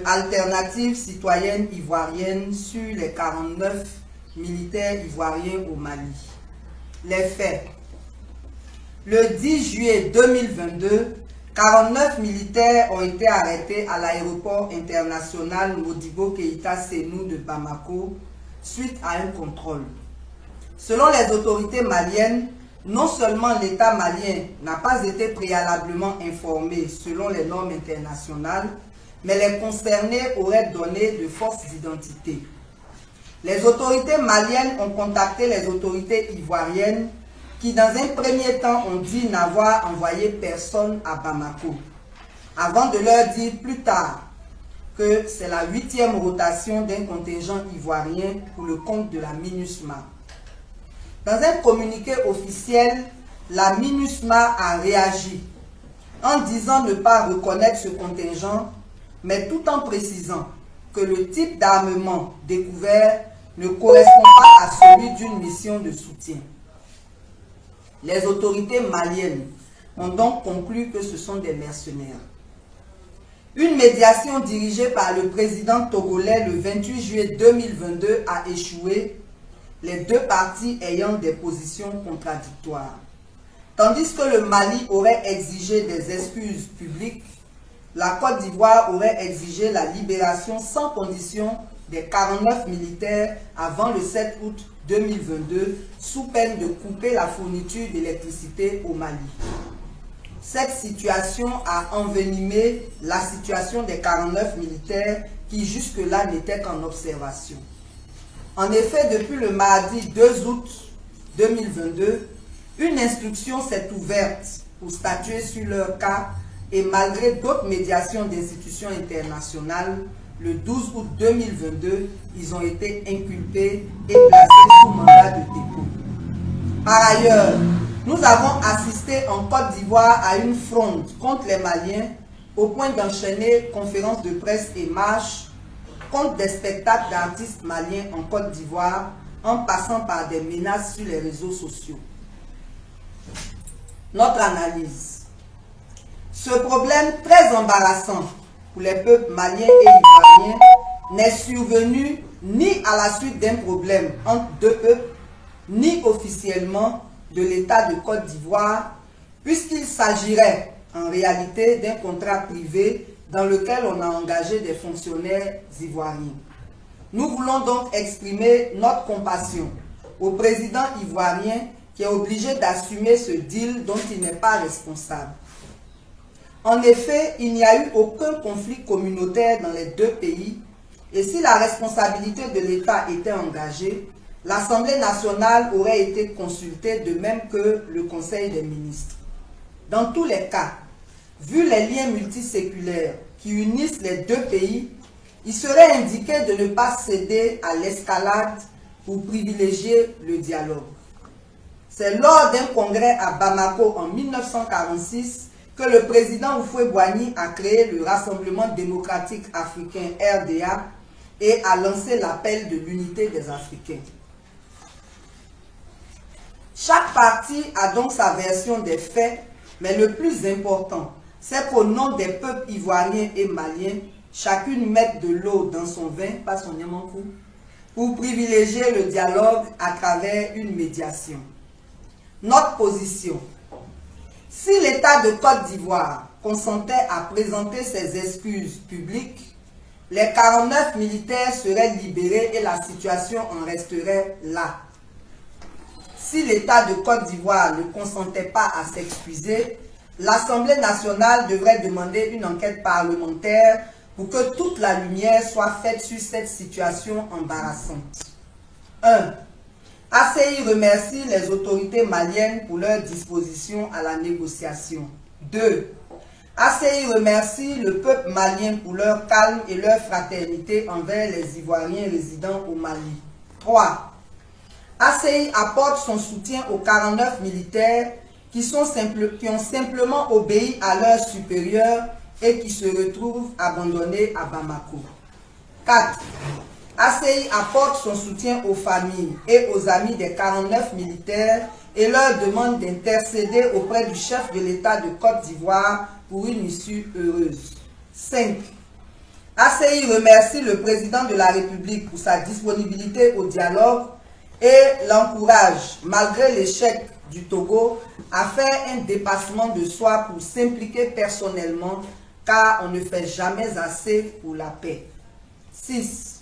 Alternative citoyenne ivoirienne sur les 49 militaires ivoiriens au Mali. Les faits. Le 10 juillet 2022, 49 militaires ont été arrêtés à l'aéroport international Modibo Keïta Sénou de Bamako suite à un contrôle. Selon les autorités maliennes, non seulement l'État malien n'a pas été préalablement informé selon les normes internationales, mais les concernés auraient donné de fausses identités. Les autorités maliennes ont contacté les autorités ivoiriennes qui, dans un premier temps, ont dit n'avoir envoyé personne à Bamako, avant de leur dire plus tard que c'est la 8e rotation d'un contingent ivoirien pour le compte de la MINUSMA. Dans un communiqué officiel, la MINUSMA a réagi en disant ne pas reconnaître ce contingent, mais tout en précisant que le type d'armement découvert ne correspond pas à celui d'une mission de soutien. Les autorités maliennes ont donc conclu que ce sont des mercenaires. Une médiation dirigée par le président togolais le 28 juillet 2022 a échoué, les deux parties ayant des positions contradictoires. Tandis que le Mali aurait exigé des excuses publiques, la Côte d'Ivoire aurait exigé la libération sans condition des 49 militaires avant le 7 août 2022, sous peine de couper la fourniture d'électricité au Mali. Cette situation a envenimé la situation des 49 militaires qui jusque-là n'étaient qu'en observation. En effet, depuis le mardi 2 août 2022, une instruction s'est ouverte pour statuer sur leur cas et malgré d'autres médiations d'institutions internationales, le 12 août 2022, ils ont été inculpés et placés sous mandat de dépôt. Par ailleurs, nous avons assisté en Côte d'Ivoire à une fronde contre les Maliens au point d'enchaîner conférences de presse et marches contre des spectacles d'artistes maliens en Côte d'Ivoire en passant par des menaces sur les réseaux sociaux. Notre analyse. Ce problème très embarrassant pour les peuples maliens et ivoiriens n'est survenu ni à la suite d'un problème entre deux peuples, ni officiellement de l'État de Côte d'Ivoire, puisqu'il s'agirait en réalité d'un contrat privé dans lequel on a engagé des fonctionnaires ivoiriens. Nous voulons donc exprimer notre compassion au président ivoirien qui est obligé d'assumer ce deal dont il n'est pas responsable. En effet, il n'y a eu aucun conflit communautaire dans les deux pays et si la responsabilité de l'État était engagée, l'Assemblée nationale aurait été consultée de même que le Conseil des ministres. Dans tous les cas, vu les liens multiséculaires qui unissent les deux pays, il serait indiqué de ne pas céder à l'escalade pour privilégier le dialogue. C'est lors d'un congrès à Bamako en 1946 que le président Houphouët-Boigny a créé le Rassemblement démocratique africain RDA et a lancé l'appel de l'unité des Africains. Chaque parti a donc sa version des faits, mais le plus important, c'est qu'au nom des peuples ivoiriens et maliens, chacune mette de l'eau dans son vin, pas son yamankou, pour privilégier le dialogue à travers une médiation. Notre position. Si l'État de Côte d'Ivoire consentait à présenter ses excuses publiques, les 49 militaires seraient libérés et la situation en resterait là. Si l'État de Côte d'Ivoire ne consentait pas à s'excuser, l'Assemblée nationale devrait demander une enquête parlementaire pour que toute la lumière soit faite sur cette situation embarrassante. 1. ACI remercie les autorités maliennes pour leur disposition à la négociation. 2. ACI remercie le peuple malien pour leur calme et leur fraternité envers les Ivoiriens résidant au Mali. 3. ACI apporte son soutien aux 49 militaires qui ont simplement obéi à leurs supérieurs et qui se retrouvent abandonnés à Bamako. 4. ACI apporte son soutien aux familles et aux amis des 49 militaires et leur demande d'intercéder auprès du chef de l'État de Côte d'Ivoire pour une issue heureuse. 5. ACI remercie le président de la République pour sa disponibilité au dialogue et l'encourage, malgré l'échec du Togo, à faire un dépassement de soi pour s'impliquer personnellement, car on ne fait jamais assez pour la paix. 6.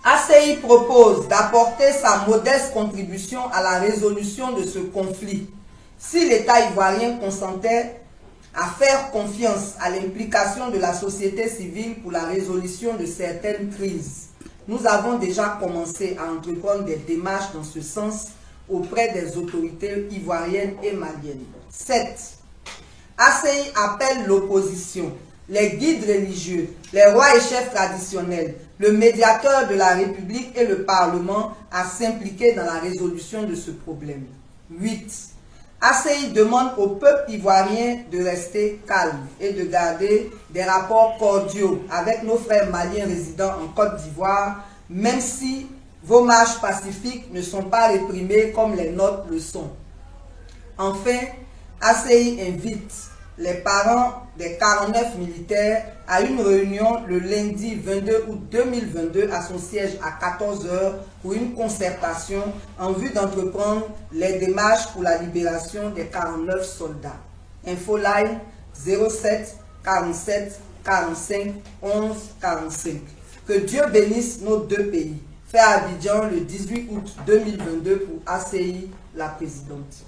ACI propose d'apporter sa modeste contribution à la résolution de ce conflit. Si l'État ivoirien consentait à faire confiance à l'implication de la société civile pour la résolution de certaines crises, nous avons déjà commencé à entreprendre des démarches dans ce sens auprès des autorités ivoiriennes et maliennes. 7. ACI appelle l'opposition, les guides religieux, les rois et chefs traditionnels, le médiateur de la République et le Parlement à s'impliquer dans la résolution de ce problème. 8. ACI demande au peuple ivoirien de rester calme et de garder des rapports cordiaux avec nos frères maliens résidant en Côte d'Ivoire, même si vos marches pacifiques ne sont pas réprimées comme les nôtres le sont. Enfin, ACI invite les parents des 49 militaires à une réunion le lundi 22 août 2022 à son siège à 14 h pour une concertation en vue d'entreprendre les démarches pour la libération des 49 soldats. Infoline 07 47 45 11 45. Que Dieu bénisse nos deux pays. Fait à Abidjan le 18 août 2022 pour ACI, la présidente.